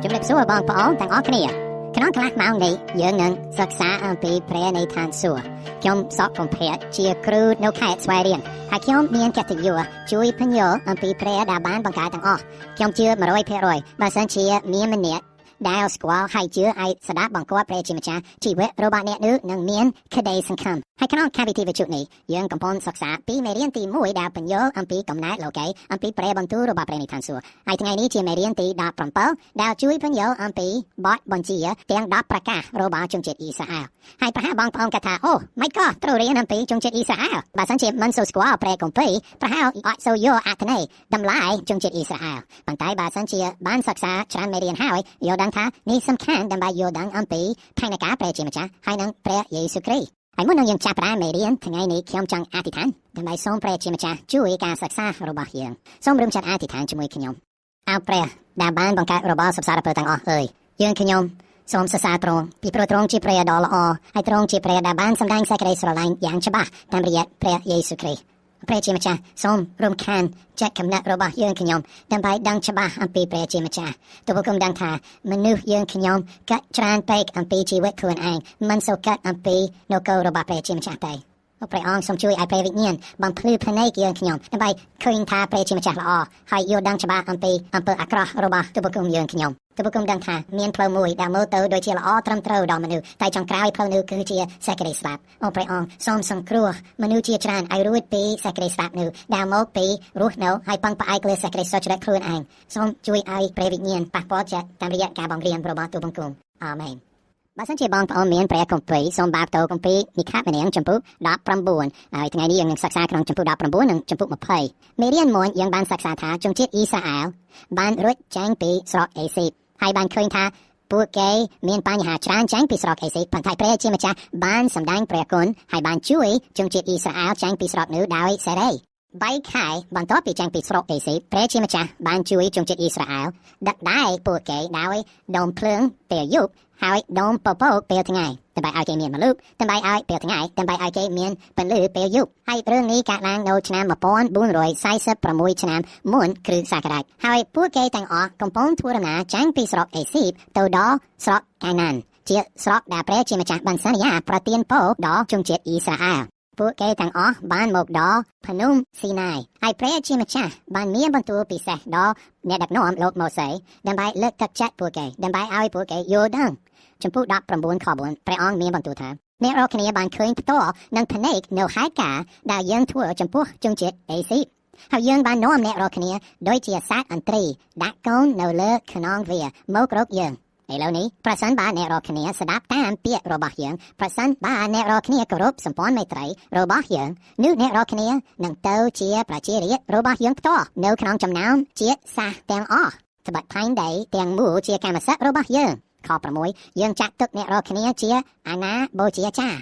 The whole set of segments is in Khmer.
ជំរាបសួរបងប្អូនទាំងអស់គ្នាក្នុងកន្លះម៉ោងនេះយើងនឹងសិក្សាអំពីព្រះនៃឋានសួគ៌ខ្ញុំសកកំភៈជាគ្រូនៅខេត្តស្វាយរៀងហើយខ្ញុំមានកិត្តិយសជួយពន្យល់អំពីព្រះដែលបានបង្កើតទាំងអស់ខ្ញុំជឿ 100% បើសិនជាមានម្នាក់ដែលស្គាល់ហើយជឿឲ្យស្ដាប់បង្គាប់ព្រះជាម្ចាស់ជីវិតរបស់អ្នកនឹងមានក្តីសង្ឃឹមហើយក្នុងកម្មវិធីវិទ្យុនេះយើងកំពុងសិក្សាពីមេរៀនទី1ដែលបញ្យល់អំពីកំណើតលោកីអំពីព្រះបន្ទូលរបស់ព្រះនៃឋានសួគ៌ហើយថ្ងៃនេះជាមេរៀនទី17ដែលជួយបញ្យល់អំពីបទបញ្ជាទាំង10ប្រការរបស់ជនជាតិអ៊ីស្រាអែលហើយប្រហែលបងប្អូនគាត់ថាអូមិនក៏ត្រូវរៀនអំពីជនជាតិអ៊ីស្រាអែលបើសិនជាមិនសូវស្គាល់ព្រះគម្ពីរប្រហែលអត់សូវយល់អត្ថន័យតម្លៃជនជាតិអ៊ីស្រាអែលប៉ុន្តែបើសិនជាបានសិក្សាច្រើនមេរៀនហើយយល់ដឹងថានេះសំខាន់ដើម្បីយល់ដឹងអំពីផែនការព្រះជាម្ចាស់ហើយនឹងព្រះយេស៊ូវគ្រីស្ទហើយមុននឹងយើងចាប់ផ្ដើមមេរៀនថ្ងៃនេះខ្ញុំចង់អធិដ្ឋានដើម្បីសូមព្រះជាម្ចាស់ជួយការសិក្សារបស់យើងសូមរួមចាត់អធិដ្ឋានជាមួយខ្ញុំអោព្រះដែលបានបង្កើតរបស់សព្វសារពើទាំងអស់អើយយើងខ្ញុំសូមសរសើរទ្រង់ពីព្រោះទ្រង់ជាព្រះដ៏ល្អហើយទ្រង់ជាព្រះដែលបានសម្ដែងសេចក្តីស្រឡាញ់យ៉ាងច្បាស់តាមរយៈព្រះយេស៊ូវគ្រីស្ទព្រះជាម្ចាស់សូមរំខានចិត្តគំនិតរបស់យើងខ្ញុំដើម្បីដឹងច្បាស់អំពីព្រះជាម្ចាស់ទោះបីគុំដឹងថាមនុស្សយើងខ្ញុំកាត់ច្រើនពេកអំពីជីវិតខ្លួនឯងមិនសូវកាត់អំពីនគររបស់ព្រះជាម្ចាស់ទេព្រះអង្គសូមជួយឲ្យព្រះវិញ្ញាណបំភ្លឺភ្នែកយើងខ្ញុំដើម្បីឃើញថាព្រះជាម្ចាស់ល្អហើយយល់ដឹងច្បាស់អំពីអំពើអាក្រក់របស់ទោះបីគុំយើងខ្ញុំទោះបីគុំដឹងថាមានផ្លូវមួយដែលមើលទៅដូចជាល្អត្រឹមត្រូវដល់មនុស្សតែចុងក្រោយផ្លូវនោះគឺជាសេចក្តីស្លាប់ព្រះអង្គសូមសង្គ្រោះមនុស្សជាច្រើនឲ្យរួចពីសេចក្តីស្លាប់នោះដែលមកពីរស់នៅហើយពឹងផ្អែកលើសេចក្តីសុចរិតខ្លួនឯងសូមជួយឲ្យព្រះវិញ្ញាណប៉ះពាល់ចិត្តតាមរយៈការបង្រៀនរបស់ទូបង្គំអាមែនបើសិនជាបងប្អូនមានព្រះគម្ពីរសូមបើកទៅគម្ពីរនិខមនាងចំពុក19ហើយថ្ងៃនេះយើងនឹងសិក្សាក្នុងចំពុក19និងចំពុក20មេរៀន1យើងបានសិក្សាថាជនជាតិអ៊ីស្រាអែលបានរួចចេញពីស្រុកអេស៊ីបហើយបានឃើញថាពួកគេមានបញ្ហាច្រើនចេញពីស្រុកអេស៊ីបប៉ុន្តែព្រះជាម្ចាស់បានសម្ដែងព្រះគុណហើយបានជួយជនជាតិអ៊ីស្រាអែលចេញពីស្រុកនោះដោយសេរី3ខែបន្ទាប់ពីចេញពីស្រុកអេស៊ីបព្រះជាម្ចាស់បានជួយជនជាតិអ៊ីស្រាអែលដឹកដែរពួកគេដោយដុំភ្លើងពេលយប់ហើយដុំពពកពេលថ្ងៃដើម្បីឲ្យគេមានម្លប់ដើម្បីឲ្យពេលថ្ងៃដើម្បីឲ្យគេមានពន្លឺពេលយប់ហើយរឿងនេះកើតឡើងនៅឆ្នាំ1446ឆ្នាំមុនគ្រិស្តសករាជហើយពួកគេទាំងអស់កំពុងធ្វើដំណើរចេញពីស្រុកអេស៊ីបទៅដល់ស្រុកកាណានជាស្រុកដែលព្រះជាម្ចាស់បានសន្យាប្រទានពរដល់ជនជាតិអ៊ីស្រាអែលពួកគេទាំងអស់បានមកដល់ភ្នំស៊ីណាយហើយព្រះជាម្ចាស់បានមានបន្ទូលពិសេសដល់អ្នកដឹកនាំលោកម៉ូសេដើម្បីលើកទឹកចិត្តពួកគេដើម្បីឲ្យពួកគេយល់ដឹងចំពោះ19ខ4ព្រះអង្គមានបន្ទូលថាអ្នករាល់គ្នាបានឃើញផ្ទាល់និងភ្នែកនៅហេតុការណ៍ដែលយើងធ្វើចំពោះជនជាតិអេស៊ីបហើយយើងបាននាំអ្នករាល់គ្នាដូចជាសត្វអន្ត្រីដាក់កូននៅលើខ្នងវាមករកយើងឥឡូវនេះប្រសិនបើអ្នករាល់គ្នាស្ដាប់តាមពាក្យរបស់យើងប្រសិនបើអ្នករាល់គ្នាគោរពសម្ព័ន្ធមេត្រីរបស់យើងនោះអ្នករាល់គ្នានឹងទៅជាប្រជារាស្ត្ររបស់យើងផ្ទាល់នៅក្នុងចំណោមជាតិសាសន៍ទាំងអស់ត្បិតផែនដីទាំងមូលជាកម្មសិទ្ធិរបស់យើងខ6យើងចាត់ទុកអ្នករាល់គ្នាជាអាណាបូជាចារ្យ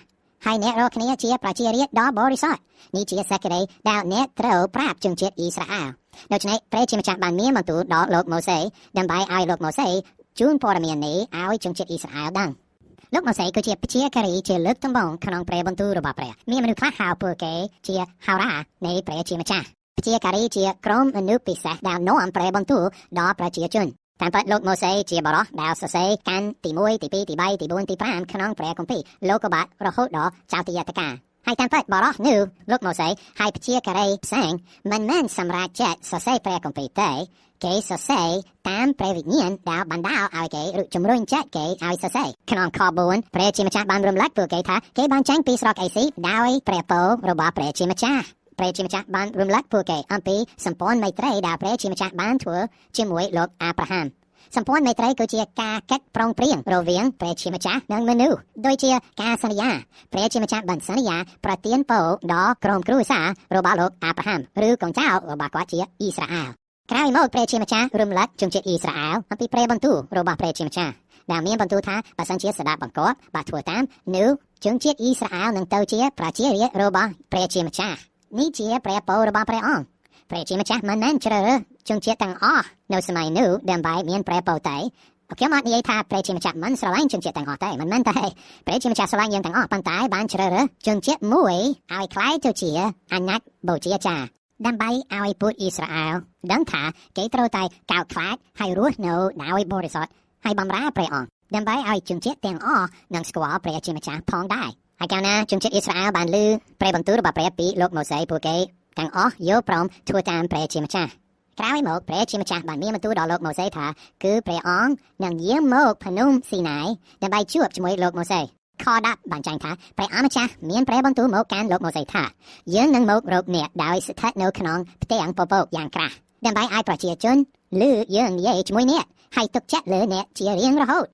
ហើយអ្នករាល់គ្នាជាប្រជារាស្ត្រដ៏បរិសុទ្ធនេះជាសេចក្តីដែលអ្នកត្រូវប្រាប់ជនជាតិអ៊ីស្រាអែលដូច្នេះព្រះជាម្ចាស់បានមានបន្ទូលដល់លោកម៉ូសេដើម្បីឲ្យលោកម៉ូសេជូនព័ត៌មាននេះឲ្យជនជាតិអ៊ីស្រាអែលដឹងលោកម៉ូសេគឺជាព្យាការីជាលើកដំបូងក្នុងព្រះបន្ទូលរបស់ព្រះមានមនុស្សខ្លះហៅពួកគេជាហោរានៃព្រះជាម្ចាស់ព្យាការីជាក្រុមមនុស្សពិសេសដែលនាំព្រះបន្ទូលដល់ប្រជាជនតាមពិតលោកម៉ូសេជាបរិសដែលសរសេរកាន់ទី1ទី2ទី3ទី4ទី5ក្នុងព្រះគម្ពីរលោកុបាទរហូតដល់ចៅទយតកាហើយតាមពិតបរិសនោះលោកម៉ូសេហើយព្យាការីផ្សេងមិនមែនសម្រាប់ចិត្តសរសេរព្រះគម្ពីរទេគេសរសេរតាមព្រះវិញ្ញាណដែលបណ្ដាលឲ្យគេជំរុញចិត្តគេឲ្យសរសេរក្នុងខ4ព្រះជាម្ចាស់បានរំលឹកពួកគេថាគេបានចេញពីស្រុកអេស៊ីបដោយព្រះពររបស់ព្រះជាម្ចាស់ព្រះជាម្ចាស់បានរំលឹកពួកគេអំពីសម្ព័ន្ធមេត្រីដែលព្រះជាម្ចាស់បានធ្វើជាមួយលោកអាប់រ៉ាហាំសម្ព័ន្ធមេត្រីគឺជាការកាត់ប្រងព្រៀងរវាងព្រះជាម្ចាស់និងមនុស្សដូចជាការសន្យាព្រះជាម្ចាស់បានសន្យាប្រទានពរដល់ក្រុមគ្រួសាររបស់លោកអាប់រ៉ាហាំឬកូនចៅរបស់គាត់ជាអ៊ីស្រាអែលក្រោយមកព្រះជាម្ចាស់រំលឹកជនជាតិអ៊ីស្រាអែលអំពីព្រះបន្ទូលរបស់ព្រះជាម្ចាស់ដែលមានបន្ទូលថាបើសិនជាស្ដាប់បង្គាប់បើធ្វើតាមនោះជនជាតិអ៊ីស្រាអែលនឹងទៅជាប្រជារាស្ត្ររបស់ព្រះជាម្ចាស់នេះជាព្រះពររបស់ព្រះអង្គព្រះជាម្ចាស់មិនមែនជ្រើសរើសជនជាតិទាំងអស់នៅសម័យនោះដើម្បីមានព្រះពរទេខ្ញុំអត់និយាយថាព្រះជាម្ចាស់មិនស្រឡាញ់ជនជាតិទាំងអស់ទេមិនមែនទេព្រះជាម្ចាស់ស្រឡាញ់យើងទាំងអស់ប៉ុន្តែបានជ្រើសរើសជនជាតិមួយឲ្យក្លាយទៅជាអាណាចបូជាចារ្យដើម្បីឲ្យពួកអ៊ីស្រាអែលដឹងថាគេត្រូវតែកោតខ្លាចហើយរស់នៅដោយបរិសុទ្ធ ហើយបំរើព្រះអង្គដើម្បីឲ្យជនជាតិទាំងអស់នឹងស្គាល់ព្រះជាម្ចាស់ផងដែរហើយកាលណាជនជាតិអ៊ីស្រាអែលបានឮព្រះបន្ទូលរបស់ព្រះពីលោកម៉ូសេពួកគេទាំងអស់យល់ព្រមធ្វើតាមព្រះជាម្ចាស់ក្រោយមកព្រះជាម្ចាស់បានមានបន្ទូលដល់លោកម៉ូសេថាគឺព្រះអង្គនឹងយាងមកភ្នំស៊ីណាយដើម្បីជួបជាមួយលោកម៉ូសេខ10បានចែងថាព្រះអម្ចាស់មានព្រះបន្ទូលមកកាន់លោកម៉ូសេថាយើងនឹងមករកអ្នកដោយស្ថិតនៅក្នុងផ្ទាំងពពកយ៉ាងក្រាស់ដើម្បីឲ្យប្រជាជនឮយើងនិយាយជាមួយអ្នកហើយទុកចិត្តលើអ្នកជារៀងរហូត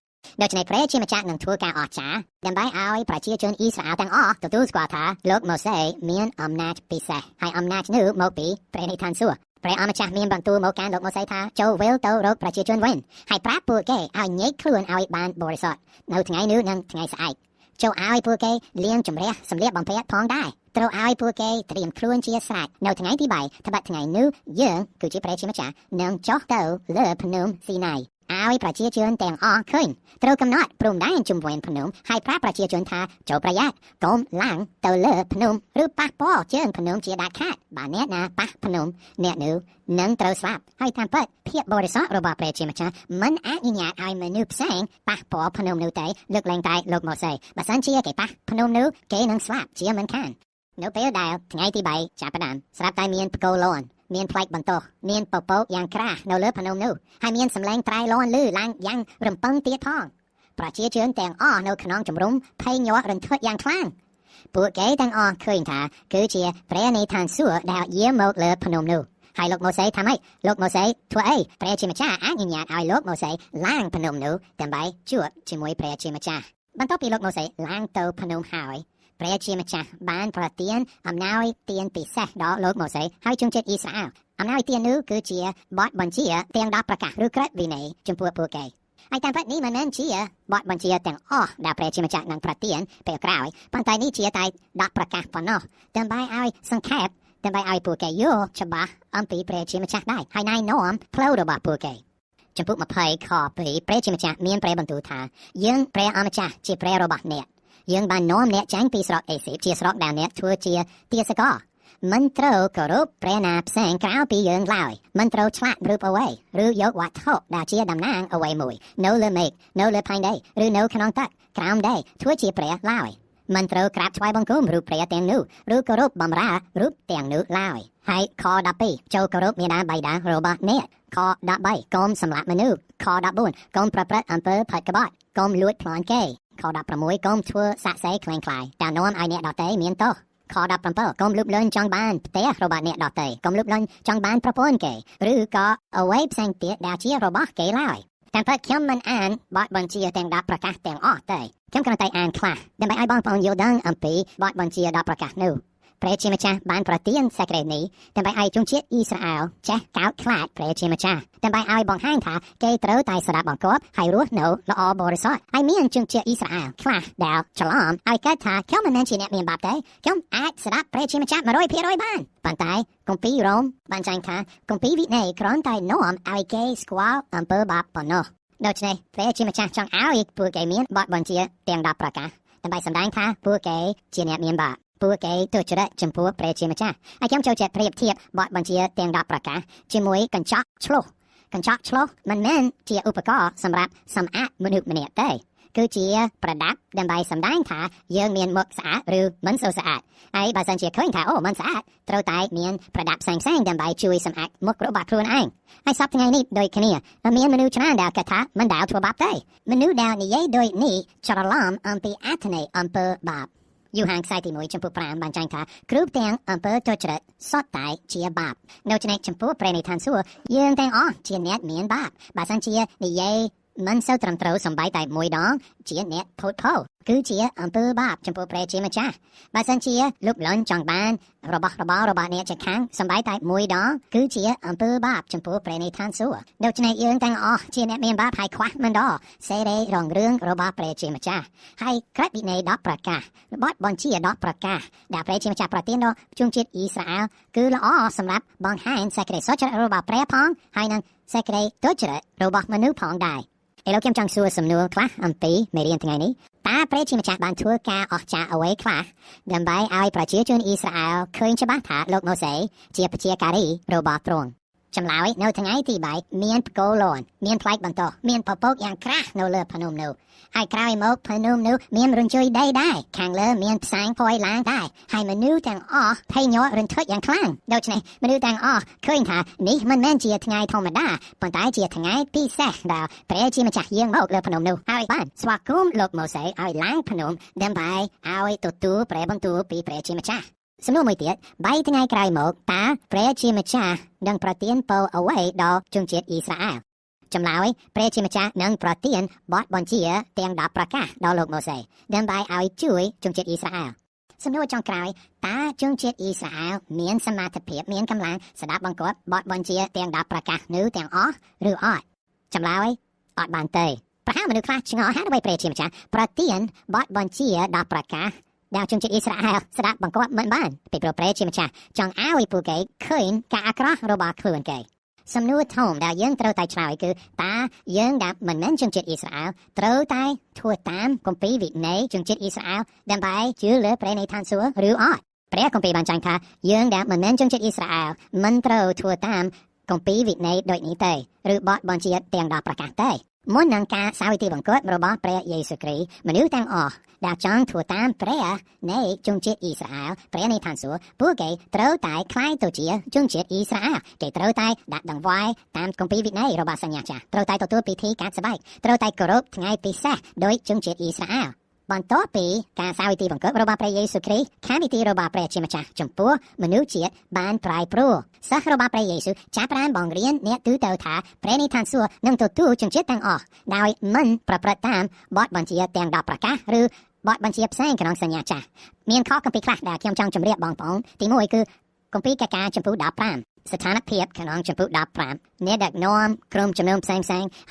ដូច្នេះព្រះជាម្ចាស់នឹងធ្វើការអស្ចារ្យដើម្បីឲ្យប្រជាជនអ៊ីស្រាអែលទាំងអស់ទទួលស្គាល់ថាលោកម៉ូសេមានអំណាចពិសេសហើយអំណាចនោះមកពីព្រះនៃឋានសួគ៌ព្រះអម្ចាស់មានបន្ទូលមកកាន់លោកម៉ូសេថាចូលវិលទៅរកប្រជាជនវិញហើយប្រាប់ពួកគេឲ្យញែកខ្លួនឲ្យបានបរិសុទ្ធនៅថ្ងៃនេះនិងថ្ងៃស្អែកចូលឲ្យពួកគេលាងជំរះសម្លៀកបំពាក់ផងដែរត្រូវឲ្យពួកគេត្រៀមខ្លួនជាស្រេចនៅថ្ងៃទី3ត្បិតថ្ងៃនោះយើងគឺជាព្រះជាម្ចាស់នឹងចុះទៅលើភ្នំស៊ីណាយឲ្យប្រជាជនទាំងអស់ឃើញត្រូវកំណត់ព្រំដែនជុំវិញភ្នំហើយប្រាប់ប្រជាជនថាចូលប្រយ័ត្នកុំឡើងទៅលើភ្នំឬប៉ះពាល់ជើងភ្នំជាដាច់ខាតបើអ្នកណាប៉ះភ្នំអ្នកនោះនឹងត្រូវស្លាប់ហើយតាមពិតភាពបរិសុទ្ធរបស់ព្រះជាម្ចាស់មិនអនុញ្ញាតឲ្យមនុស្សផ្សេងប៉ះពាល់ភ្នំនោះទេលើកលែងតែលោកម៉ូសេបើសិនជាគេប៉ះភ្នំនោះគេនឹងស្លាប់ជាមិនខាននៅពេលដែលថ្ងៃទី3ចាប់ផ្ដើមស្រាប់តែមានផ្គរលាន់មានផ្លែកបន្ទោះមានពពកយ៉ាងក្រាស់នៅលើភ្នំនោះហើយមានសម្លេងត្រៃលាន់ឮឡើងយ៉ាងរំពឹងទៀតផងប្រជាជនទាំងអស់នៅក្នុងជំរំភ័យញាក់រន្ធត់យ៉ាងខ្លាំងពួកគេទាំងអស់ឃើញថាគឺជាព្រះនៃឋានសួគ៌ដែលយាងមកលើភ្នំនោះហើយលោកម៉ូសេថាម៉េចលោកម៉ូសេធ្វើអីព្រះជាម្ចាស់អនុញ្ញាតឲ្យលោកម៉ូសេឡើងភ្នំនោះដើម្បីជួបជាមួយព្រះជាម្ចាស់បន្ទាប់ពីលោកម៉ូសេឡើងទៅភ្នំហើយព្រះជាម្ចាស់បានប្រទានអំណោយទានពិសេសដល់លោកម៉ូសេហើយជនជាតិអ៊ីស្រាអែលអំណោយទាននោះគឺជាបទបញ្ជាទាំង10ប្រកាសឬក្រឹតវិន័យចំពោះពួកគេហើយតាមពិតនេះមិនមែនជាបទបញ្ជាទាំងអស់ដែលព្រះជាម្ចាស់នឹងប្រទានពេលក្រោយប៉ុន្តែនេះជាតែ10ប្រកាសប៉ុណ្ណោះដើម្បីឲ្យសង្ខេបដើម្បីឲ្យពួកគេយល់ច្បាស់អំពីព្រះជាម្ចាស់ដែរហើយណែនាំផ្លូវរបស់ពួកគេចំពោះ20ខ2ព្រះជាម្ចាស់មានព្រះបន្ទូលថាយើងព្រះអម្ចាស់ជាព្រះរបស់អ្នកយើងបាននាំអ្នកចាញ់ពីស្រុកអេស៊ីបជាស្រុកដែលអ្នកធ្វើជាទាសករមិនត្រូវគោរពព្រះណាផ្សេងក្រៅពីយើងឡើយមិនត្រូវឆ្លាក់រូបអ្វីឬយកវត្ថុដែលជាតំណាងអ្វីមួយនៅលើមេឃនៅលើផែនដីឬនៅក្នុងទឹកក្រោមដីធ្វើជាព្រះឡើយមិនត្រូវក្រាបថ្វាយបង្គំរូបព្រះទាំងនោះឬគោរពបម្រើរូបទាំងនោះឡើយហើយខ12ចូលគោរពមាតាបិតារបស់អ្នកខ13កុំសម្លាប់មនុស្សខ14កុំប្រព្រឹត្តអំពើផិតក្បត់កុំលួចប្លន់គេខ16កុំធ្វើសាក់សីក្លែងក្លាយតែនាំឲ្យអ្នកដទៃមានទោសខ17កុំលុបលុញចង់បានផ្ទះរបស់អ្នកដទៃកុំលុបលុញចង់បានប្រពន្ធគេឬក៏អ្វីផ្សេងទៀតដែលជារបស់គេឡើយតាមពិតខ្ញុំមិនអានបទបញ្ជាទាំង10ប្រកាសទាំងអស់ទេខ្ញុំគ្រាន់តែអានខ្លះដើម្បីឲ្យបងប្អូនយល់ដឹងអំពីបទបញ្ជា10ប្រកាសនោះព្រះជាម្ចាស់បានប្រទានសេចក្តីនេះដើម្បីឲ្យជនជាតិអ៊ីស្រាអែលចេះកោតខ្លាចព្រះជាម្ចាស់ដើម្បីឲ្យបង្ហាញថាគេត្រូវតែស្ដាប់បង្គាប់ហើយរស់នៅល្អបរិសុទ្ធហើយមានជនជាតិអ៊ីស្រាអែលខ្លះដែលច្រឡំឲ្យកើតថាខ្ញុំមិនមែនជាអ្នកមានបាបទេខ្ញុំអាចស្ដាប់ព្រះជាម្ចាស់ 100% បានប៉ុន្តែគម្ពីររ៉ូមបានចែងថាគម្ពីរវិន័យគ្រាន់តែនាំឲ្យគេស្គាល់អំពើបាបប៉ុណ្ណោះដូច្នេះព្រះជាម្ចាស់ចង់ឲ្យពួកគេមានបទបញ្ជាទាំង10ប្រការដើម្បីសម្ដែងថាពួកគេជាអ្នកមានបាបពួកគេទុច្ចរិតចំពោះព្រះជាម្ចាស់ហើយខ្ញុំចូលចិត្តប្រៀបធៀបបទបញ្ជាទាំង10ប្រការជាមួយកញ្ចក់ឆ្លុះកញ្ចក់ឆ្លុះមិនមែនជាឧបករណ៍សម្រាប់សម្អាតមនុស្សម្នាក់ទេគឺជាប្រដាប់ដើម្បីសម្ដែងថាយើងមានមុខស្អាតឬមិនសូវស្អាតហើយបើសិនជាឃើញថាអូមិនស្អាតត្រូវតែមានប្រដាប់ផ្សេងៗដើម្បីជួយសម្អាតមុខរបស់ខ្លួនឯងហើយសប្តាហ៍ថ្ងៃនេះដូចគ្នាមានមនុស្សច្រើនដែលគិតថាមិនដែលធ្វើបាបទេមនុស្សដែលនិយាយដូចនេះច្រឡំអំពីអត្ថន័យអំពើបាបយូហានខ្សែទី1ចំពោះ5បានចែងថាគ្រប់ទាំងអំពើទុច្ចរិតសុទ្ធតែជាបាបនៅចំណែកចំពោះព្រះនៃឋានសួគ៌យើងទាំងអស់ជាអ្នកមានបាបបើសិនជានិយាយមិនសូវត្រឹមត្រូវសំបីតែមួយដងជាអ្នកផូតផោគឺជាអំពើបាបចំពោះព្រះជាម្ចាស់បើសិនជាលុបលន់ចង់បានរបស់របររបស់អ្នកជិតខាងសំបីតែមួយដងគឺជាអំពើបាបចំពោះព្រះនៃឋានសួគ៌ដូច្នេះយើងទាំងអស់ជាអ្នកមានបាបហើយខ្វះមិនដល់សេរីរងរឿងរបស់ព្រះជាម្ចាស់ហើយក្រឹតវិន័យ10ប្រកាសបទបញ្ជា10ប្រកាសដែលព្រះជាម្ចាស់ប្រទានដល់ជនជាតិអ៊ីស្រាអែលគឺល្អសម្រាប់បង្ហាញសេចក្តីសុចរិតរបស់ព្រះផងហើយនិងសេចក្តីទុច្ចរិតរបស់មនុស្សផងដែរឥឡូវខ្ញុំចង់សួរសំណួរខ្លះអំពីមេរៀនថ្ងៃនេះតើព្រះជាម្ចាស់បានធ្វើការអស្ចារ្យអ្វីខ្លះដើម្បីឲ្យប្រជាជនអ៊ីស្រាអែលឃើញច្បាស់ថាលោកម៉ូសេជាប្រជាការីរបស់ទ្រង់ ចម្លើយនៅថ្ងៃទី3មានផ្គរលាន់មានផ្លែកបន្តមានពពកយ៉ាងក្រាស់នៅលើភ្នំនោះហើយក្រោយមកភ្នំនោះមានរញ្ជួយដីដែរខាងលើមានផ្សែងផុយឡើងដែរហើយមនុស្សទាំងអស់ភ័យញាក់រន្ធត់យ៉ាងខ្លាំងដូច្នេះមនុស្សទាំងអស់ឃើញថានេះមិនមែនជាថ្ងៃធម្មតាប៉ុន្តែជាថ្ងៃពិសេសដែលព្រះជាម្ចាស់យាងមកលើភ្នំនោះហើយបានស្វាគមន៍លោកម៉ូសេឲ្យឡើងភ្នំដើម្បីឲ្យទទួលព្រះបន្ទូលពីព្រះជាម្ចាស់សំណួរមួយទៀត3ថ្ងៃក្រោយមកតើព្រះជាម្ចាស់នឹងប្រទានពរអ្វីដល់ជនជាតិអ៊ីស្រាអែលចម្លើយព្រះជាម្ចាស់នឹងប្រទានបទបញ្ជាទាំង10ប្រការដល់លោកម៉ូសេដើម្បីឲ្យជួយជនជាតិអ៊ីស្រាអែលសំណួរចុងក្រោយតើជនជាតិអ៊ីស្រាអែលមានសមត្ថភាពមានកម្លាំងស្ដាប់បង្គាប់បទបញ្ជាទាំង10ប្រការនោះទាំងអស់ឬអត់ចម្លើយអត់បានទេប្រហែលមនុស្សខ្លះឆ្ងល់ហេតុអ្វីព្រះជាម្ចាស់ប្រទានបទបញ្ជា10ប្រការដែលជនជាតិអ៊ីស្រាអែលស្ដាប់បង្គាប់មិនបានពីព្រោះព្រះជាម្ចាស់ចង់ឲ្យពួកគេឃើញការអាក្រក់របស់ខ្លួនគេសំណួរធំដែលយើងត្រូវតែឆ្លើយគឺតើយើងដែលមិនមែនជនជាតិអ៊ីស្រាអែលត្រូវតែធ្វើតាមគម្ពីរវិន័យជនជាតិអ៊ីស្រាអែលដើម្បីជឿលើព្រះនៃឋានសួគ៌ឬអត់ព្រះគម្ពីរបានចែងថាយើងដែលមិនមែនជនជាតិអ៊ីស្រាអែលមិនត្រូវធ្វើតាមគម្ពីរវិន័យដូចនេះទេឬបទបញ្ជាទាំង10ប្រការទេមុននឹងការសាវិទីបង្គាប់របស់ព្រះយេស៊ូវគ្រីស្ទមនុស្សទាំងអស់ដែលចង់ធ្វើតាមព្រះនៃជនជាតិអ៊ីស្រាអែលព្រះនៃឋានសួគ៌ពួកគេត្រូវតែក្លាយទៅជាជនជាតិអ៊ីស្រាអែលគេត្រូវតែដាក់ដង្វាយតាមគម្ពីរវិន័យរបស់សញ្ញាចាស់ត្រូវតែទទួលពិធីកាត់ស្បែកត្រូវតែគោរពថ្ងៃពិសេសដោយជនជាតិអ៊ីស្រាអែលបន្ទាប់ពីការសាវិទីបង្គាប់របស់ព្រះយេស៊ូវគ្រីស្ទខាងវិធីរបស់ព្រះជាម្ចាស់ចំពោះមនុស្សជាតិបានប្រែប្រួលសិស្សរបស់ព្រះយេស៊ូវចាប់ផ្ដើមបង្រៀនអ្នកទូទៅថាព្រះនៃឋានសួគ៌នឹងទទួលជនជាតិទាំងអស់ដោយមិនប្រព្រឹត្តតាមបទបញ្ជាទាំង10ប្រការឬបទបញ្ជាផ្សេងក្នុងសញ្ញាចាស់មានខគម្ពីរខ្លះដែលខ្ញុំចង់ជម្រាបបងប្អូនទី1គឺគម្ពីរកាការចំពោះ15ស្ថានភាពក្នុងចំពោះ15អ្នកដឹកនាំក្រុមជំនុំផ្សេង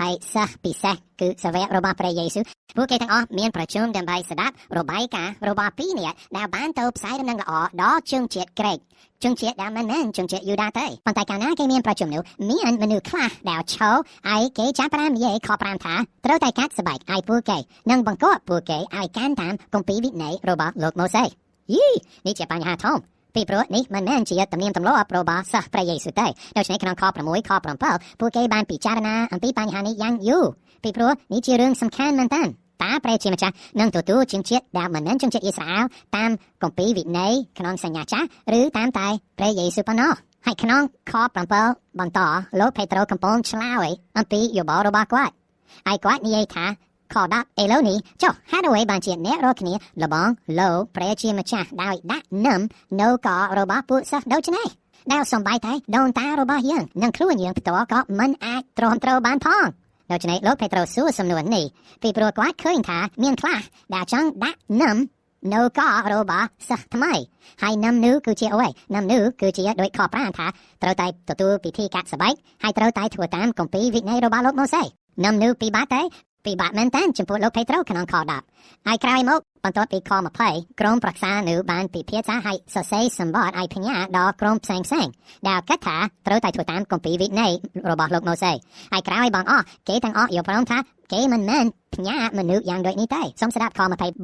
ហើយសិស្សពិសេសគឺសាវករបស់ព្រះយេស៊ូវពួកគេទាំងអស់មានប្រជុំដើម្បីស្ដាប់របាយការណ៍របស់2នាក់ដែលបានទៅផ្សាយដំណឹងល្អដល់ជនជាតិក្រិកជនជាតិដែលមិនមែនជនជាតិយូដាទេប៉ុន្តែកាលណាគេមានប្រជុំនោះមានមនុស្សខ្លះដែលឈរឲ្យគេចាប់ផ្ដើមនិយាយខ5ថាត្រូវតែកាត់ស្បែកឲ្យពួកគេនិងបង្គាប់ពួកគេឲ្យកាន់តាមគម្ពីរវិន័យរបស់លោកម៉ូសេនេះជាបញ្ហាធំពីព្រោះនេះមិនមែនជាទំនៀមទម្លាប់របស់សិស្សព្រះយេស៊ូវទេដូច្នេះក្នុងខ6ខ7ពួកគេបានពិចារណាអំពីបញ្ហានេះយ៉ាងយូរពីព្រោះនេះជារឿងសំខាន់មែនទែនតើព្រះជាម្ចាស់នឹងទទួលជនជាតិដែលមិនមែនជនជាតិអ៊ីស្រាអែលតាមគម្ពីរវិន័យក្នុងសញ្ញាចាស់ឬតាមតែព្រះយេស៊ូវប៉ុណ្ណោះហើយក្នុងខ7បន្តលោកពេត្រុសកំពុងឆ្លើយអំពីយោបល់របស់គាត់ហើយគាត់និយាយថាខ10ឥឡូវនេះចុះហេតុអ្វីបានជាអ្នករាល់គ្នាលបងលោព្រះជាម្ចាស់ដោយដាក់នឹមនៅករបស់ពួកសិស្សដូច្នេះដែលសំបីតែដូនតារបស់យើងនិងខ្លួនយើងផ្ទាល់ក៏មិនអាចទ្រាំទ្របានផងដូច្នេះលោកពេត្រុសសួរសំណួរនេះពីព្រោះគាត់ឃើញថាមានខ្លះដែលចង់ដាក់នឹមនៅករបស់សិស្សថ្មីហើយនឹមនោះគឺជាអ្វីនឹមនោះគឺជាដោយខ5ថាត្រូវតែទទួលពិធីកាត់ស្បែកហើយត្រូវតែធ្វើតាមគម្ពីរវិន័យរបស់លោកម៉ូសេនឹមនោះពិបាកទេពិបាកមែនតើចំពោះលោកពេត្រុសក្នុងខ10ហើយក្រោយមកបន្ទាប់ពីខ20ក្រុមប្រឹក្សានៅបានពិភាក្សាឲ្យសរសេរសម្បត្តិឲ្យផ្ញើដល់ក្រុមផ្សេងដែលគិតថាត្រូវតែធ្វើតាមគម្ពីរវិន័យរបស់លោកម៉ូសេហើយក្រោយបងអស់គេទាំងអស់យល់ព្រមថាគេមិនមែនផ្ញើមនុស្សយ៉ាងដូចនេះទេសូមស្ដាប់ខ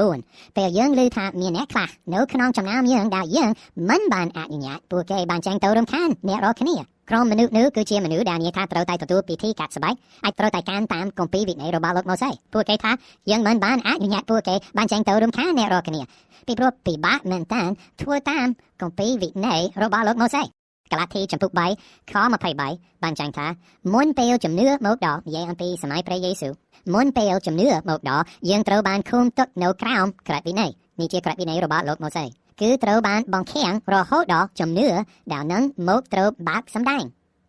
24ពេលយើងឮថាមានអ្នកខ្លះនៅក្នុងចំណោមយើងដែលយើងមិនបានអនុញ្ញាតពួកគេបានចែងទៅរំខានអ្នករាល់គ្នាក្រុមមនុស្សនោះគឺជាមនុស្សដែលនិយាយថាត្រូវតែទទួលពិធីកាត់ស្បែកអាចត្រូវតែកាន់តាមគម្ពីរវិន័យរបស់លោកម៉ូសេពួកគេថាយើងមិនបានអនុញ្ញាតពួកគេបានចែងទៅរំខានអ្នករាល់គ្នាពីព្រោះពិបាកមែនតើធ្វើតាមគម្ពីរវិន័យរបស់លោកម៉ូសេកាឡាធីចំពុក3ខ23បានចែងថាមុនពេលជំនឿមកដល់និយាយអំពីសម័យព្រះយេស៊ូវមុនពេលជំនឿមកដល់យើងត្រូវបានឃុំទុកនៅក្រោមក្រឹតវិន័យនេះជាក្រឹតវិន័យរបស់លោកម៉ូសេគឺត្រូវបានបង្ខាំងរហូតដល់ជំនឿដែលនឹងមកត្រូវបើកសម្ដែង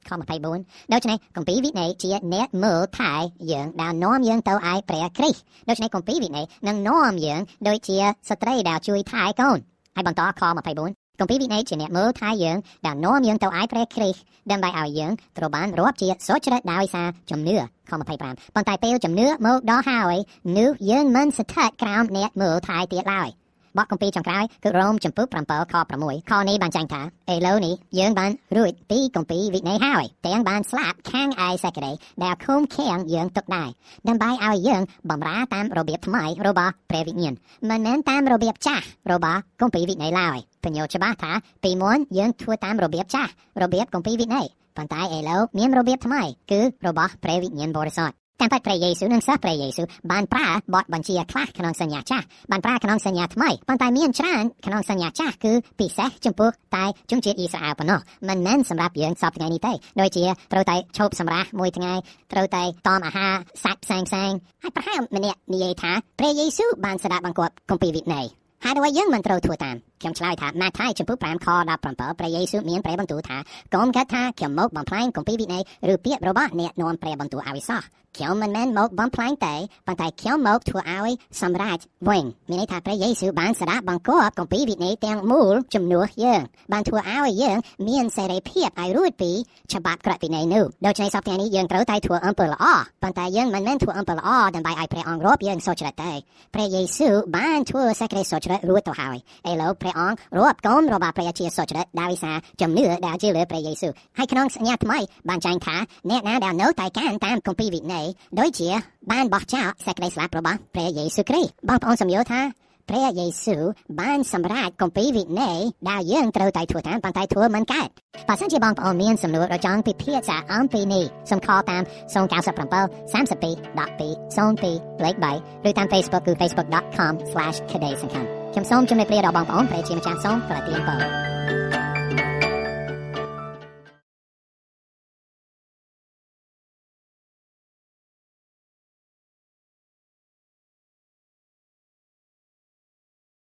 ខ24ដូច្នេះគម្ពីរវិន័យជាអ្នកមើលថែយើងដែលនាំយើងទៅឯព្រះគ្រីស្ទដូច្នេះគម្ពីរវិន័យនឹងនាំយើងដូចជាស្ត្រីដែលជួយថែកូនហើយបន្តខ24គម្ពីរវិន័យជាអ្នកមើលថែយើងដែលនាំយើងទៅឯព្រះគ្រីស្ទដើម្បីឲ្យយើងត្រូវបានរាប់ជាសុចរិតដោយសារជំនឿខ25ប៉ុន្តែពេលជំនឿមកដល់ហើយនោះយើងមិនស្ថិតក្រោមអ្នកមើលថែទៀតឡើយបទគម្ពីរចុងក្រោយគឺរ៉ូមចំពុក7ខ6ខនេះបានចែងថាឥឡូវនេះយើងបានរួចពីគម្ពីរវិន័យហើយទាំងបានស្លាប់ខាងឯសេចក្តីដែលឃុំឃាំងយើងទុកដែរដើម្បីឲ្យយើងបម្រើតាមរបៀបថ្មីរបស់ព្រះវិញ្ញាណមិនមែនតាមរបៀបចាស់របស់គម្ពីរវិន័យឡើយបញ្ញត្តិច្បាស់ថាពីមុនយើងធ្វើតាមរបៀបចាស់របៀបគម្ពីរវិន័យ ប៉ុន្តែឥឡូវមានរបៀបថ្មីគឺរបស់ព្រះវិញ្ញាណបរិសុទ្ធតាមពិតព្រះយេស៊ូវនិងសិស្សព្រះយេស៊ូវបានប្រើបទបញ្ជាខ្លះក្នុងសញ្ញាចាស់បានប្រើក្នុងសញ្ញាថ្មីប៉ុន្តែមានច្រើនក្នុងសញ្ញាចាស់គឺពិសេសចំពោះតែជនជាតិអ៊ីស្រាអែលប៉ុណ្ណោះមិនមែនសម្រាប់យើងសពថ្ងៃនេះទេដូចជាត្រូវតែឈប់សម្រាកមួយថ្ងៃត្រូវតែតមអាហារសាច់ផ្សេងហើយប្រហែលម្នាក់និយាយថាព្រះយេស៊ូវបានស្ដាប់បង្គាប់គម្ពីរវិន័យហើយដោយយើងមិនត្រូវធ្វើតាមខ្ញុំឆ្លើយថាម៉ាថាយចំពោះ5ខ17ព្រះយេស៊ូវមានព្រះបន្ទូលថាកុំគិតថាខ្ញុំមកបំផ្លាញគម្ពីរវិន័យឬពាក្យរបស់អ្នកនាំព្រះបន្ទូលឲ្យសោះខ្ញុំមិនមែនមកបំផ្លាញទេប៉ុន្តែខ្ញុំមកធ្វើឲ្យសម្រេចវិញមានន័យថាព្រះយេស៊ូវបានស្ដាប់បង្គាប់គម្ពីរវិន័យទាំងមូលជំនួសយើងបានធ្វើឲ្យយើងមានសេរីភាពឲ្យរួចពីច្បាប់ក្រឹតវិន័យនោះដូច្នេះសប្តាហ៍នេះយើងត្រូវតែធ្វើអំពើល្អប៉ុន្តែយើងមិនមែនធ្វើអំពើល្អដើម្បីឲ្យព្រះអង្គរាប់យើងសុចរិតទេព្រះយេស៊ូវបានធ្វើសេចក្តីសុចរិតរួចទៅហើយឥឡូវព្រះអង្គរាប់កូនរបស់ព្រះជាសុចរិតដោយសារជំនឿដែលជាលើព្រះយេស៊ូវហើយក្នុងសញ្ញាថ្មីបានចែងថាអ្នកណាដែលនៅតែកាន់តាមគម្ពីរវិន័យដូចជាបានបោះចោលសេចក្តីស្លាប់របស់ព្រះយេស៊ូវគ្រីស្ទបងប្អូនសំយល់ថាព្រះយេស៊ូវបានសម្រេចគម្ពីរវិន័យដែលយើងត្រូវតែធ្វើតាមប៉ុន្តែធ្វើមិនកើតបើសិនជាបងប្អូនមានសំណួរឬចង់ពិភាក្សាអំពីនេះសូមខលតាម097 32 12 02 លេខ3ឬតាម Facebook គឺ facebook.com/KDSangkham ខ្ញុំសូមជម្រាបលាដល់បងប្អូនព្រះជាម្ចាស់សូមប្រទានពរ